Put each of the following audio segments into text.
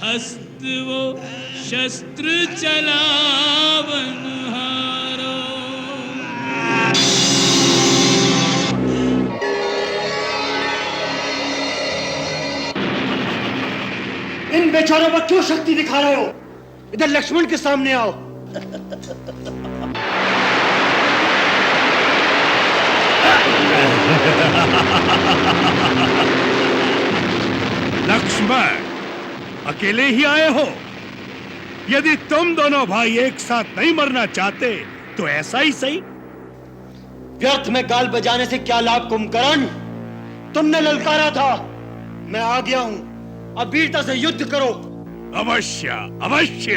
हस्त वो शस्त्र चलावन हारो। इन बेचारों पर क्यों शक्ति दिखा रहे हो? इधर लक्ष्मण के सामने आओ। लक्ष्मण, अकेले ही आए हो? यदि तुम दोनों भाई एक साथ नहीं मरना चाहते तो ऐसा ही सही। व्यर्थ में गाल बजाने से क्या लाभ कुंभकर्ण? तुमने ललकारा था, मैं आ गया हूं। अब वीरता से युद्ध करो। अवश्य अवश्य।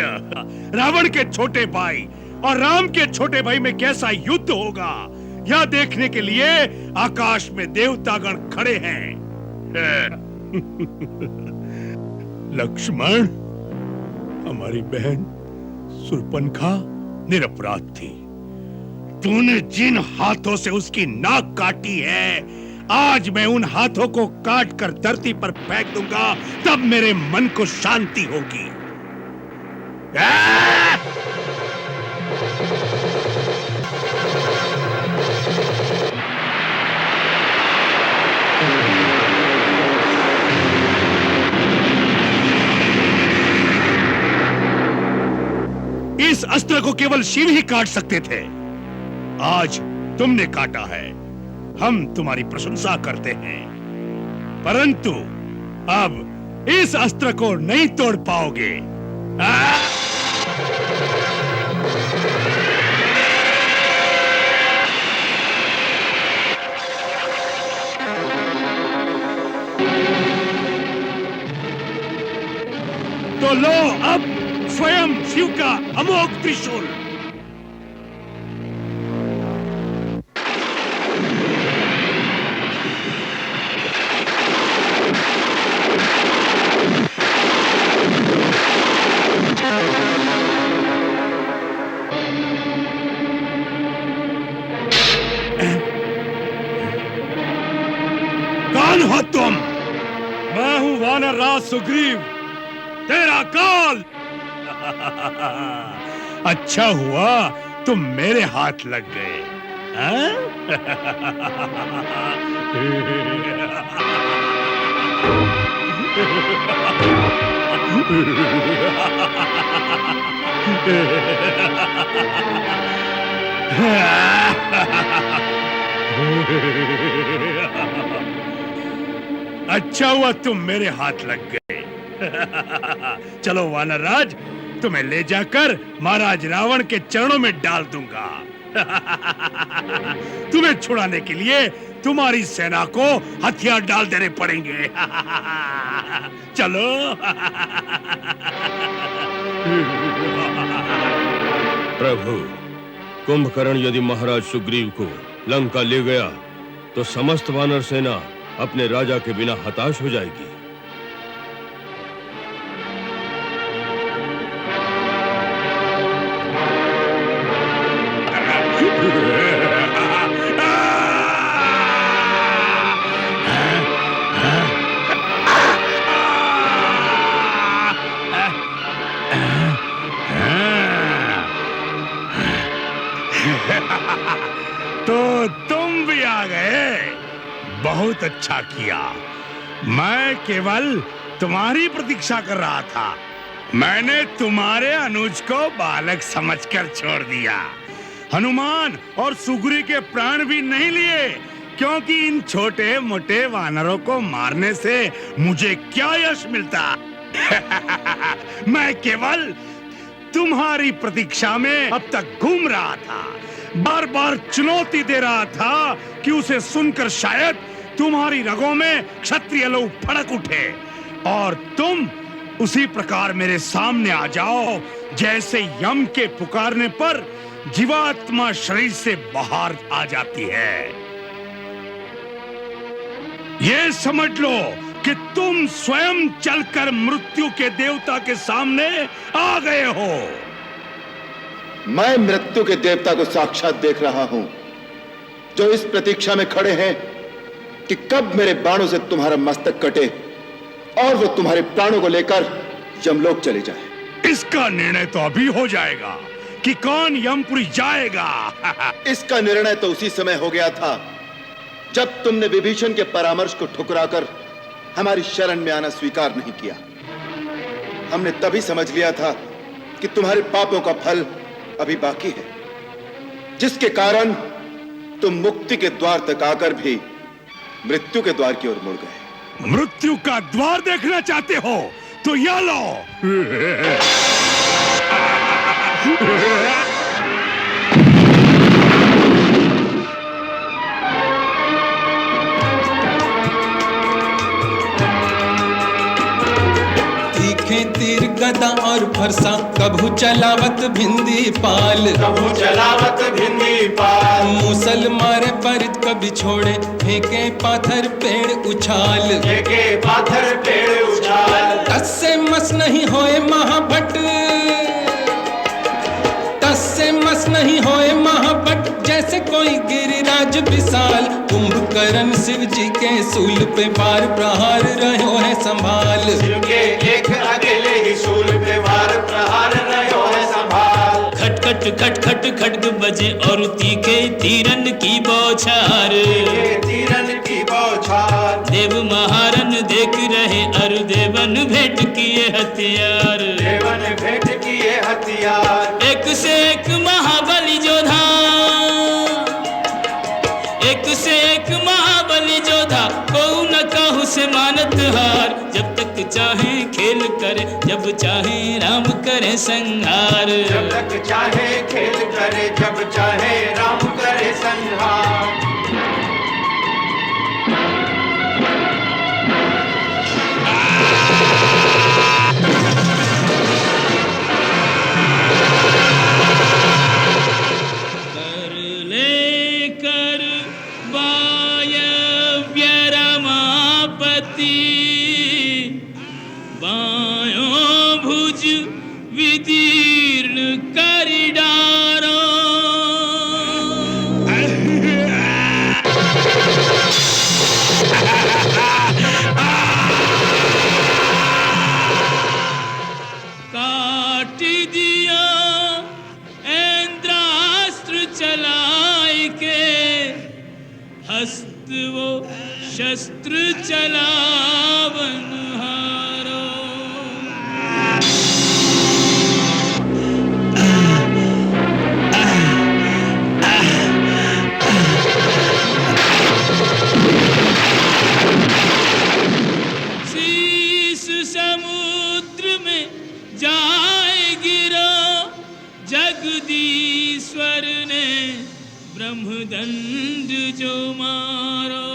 रावण के छोटे भाई और राम के छोटे भाई में कैसा युद्ध होगा, यह देखने के लिए आकाश में देवतागण खड़े हैं। लक्ष्मण, हमारी बहन शूर्पणखा निरपराध थी। तूने जिन हाथों से उसकी नाक काटी है, आज मैं उन हाथों को काट कर धरती पर फेंक दूंगा, तब मेरे मन को शांति होगी। इस अस्त्र को केवल शिव ही काट सकते थे। आज तुमने काटा है, हम तुम्हारी प्रशंसा करते हैं, परंतु अब इस अस्त्र को नहीं तोड़ पाओगे। तो लो अब स्वयं शिव का अमोघ त्रिशूल। कौन हो तुम? मैं हूं वानर राज सुग्रीव, तेरा काल। अच्छा हुआ तुम मेरे हाथ लग गए। अच्छा हुआ तुम मेरे हाथ लग गए। चलो वानर राज, तुम्हें ले जाकर महाराज रावण के चरणों में डाल दूंगा। तुम्हें छुड़ाने के लिए तुम्हारी सेना को हथियार डाल देने पड़ेंगे। चलो। प्रभु, कुंभकर्ण यदि महाराज सुग्रीव को लंका ले गया तो समस्त वानर सेना अपने राजा के बिना हताश हो जाएगी। तो तुम भी आ गए, बहुत अच्छा किया। मैं केवल तुम्हारी प्रतीक्षा कर रहा था। मैंने तुम्हारे अनुज को बालक समझकर छोड़ दिया। हनुमान और सुग्रीव के प्राण भी नहीं लिए, क्योंकि इन छोटे मोटे वानरों को मारने से मुझे क्या यश मिलता। मैं केवल तुम्हारी प्रतीक्षा में अब तक घूम रहा था, बार बार चुनौती दे रहा था कि उसे सुनकर शायद तुम्हारी रगों में क्षत्रिय लोग फड़क उठे और तुम उसी प्रकार मेरे सामने आ जाओ, जैसे यम के पुकारने पर जीवात्मा शरीर से बाहर आ जाती है। ये समझ लो कि तुम स्वयं चलकर मृत्यु के देवता के सामने आ गए हो। मैं मृत्यु के देवता को साक्षात देख रहा हूं, जो इस प्रतीक्षा में खड़े हैं कि कब मेरे बाणों से तुम्हारा मस्तक कटे और वो तुम्हारे प्राणों को लेकर यमलोक चले जाए। इसका निर्णय तो अभी हो जाएगा कि कौन यमपुरी जाएगा। इसका निर्णय तो उसी समय हो गया था जब तुमने विभीषण के परामर्श को ठुकराकर हमारी शरण में आना स्वीकार नहीं किया। हमने तभी समझ लिया था कि तुम्हारे पापों का फल अभी बाकी है, जिसके कारण तुम मुक्ति के द्वार तक आकर भी मृत्यु के द्वार की ओर मुड़ गए। मृत्यु का द्वार देखना चाहते हो तो यहाँ लो। तीखे तीर गदा और फरसा कभू चलावत भिंदी पाल, कभू चलावत भिंदी पाल। मूसल मारे परित कभी छोड़े फेंके पाथर पेड़ उछाल, फेंके पाथर पेड़ उछाल। तस से मस नहीं होए महाभट, तस से मस नहीं होए महाभट, जैसे कोई गिरिराज विशाल। कुंभकर्ण शिव जी के सूल पे बार प्रहार रहो है संभाल, शिव के एक अकेले ही सूल पे वार प्रहार रहो है संभाल। खट खट खट खट खड्ग बजे और तीखे तीरन की बौछार, तीरन की बौछार। देव महारन देख रहे अरु देवन भेंट किए हथियार, देवन भेंट किए हथियार। एक से एक महाबली जोधा, एक से एक महाबली जोधा, कहू न कहू से मानत हार। जब तक चाहे खेल करे, जब चाहे राम करे संहार, जब तक चाहे खेल करे, जब चाहे राम करे संहार। बायों भुज विदीर्ण करि डारो, काट दिया इंद्रास्त्र चलाए के, हस्त वो शस्त्र चलावन हारो। शीश समुद्र में जाए गिरो, जगदीश्वर ने ब्रह्मदंड जो मारो।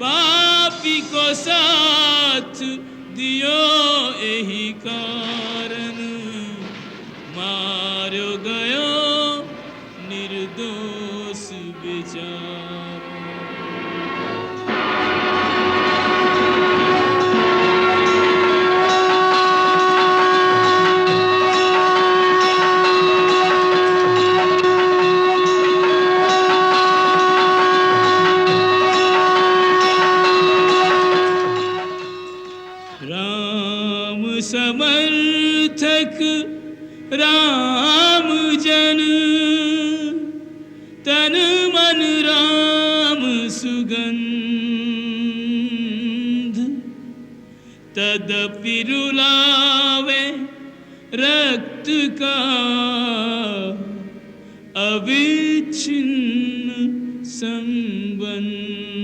पापी को साथ दियो यही कारण, मारो गयो निर्दोष बेचारा। समर्थक राम जन, तन मन राम सुगंध, तदपि रुलावे रक्त का अविच्छिन्न संबंध।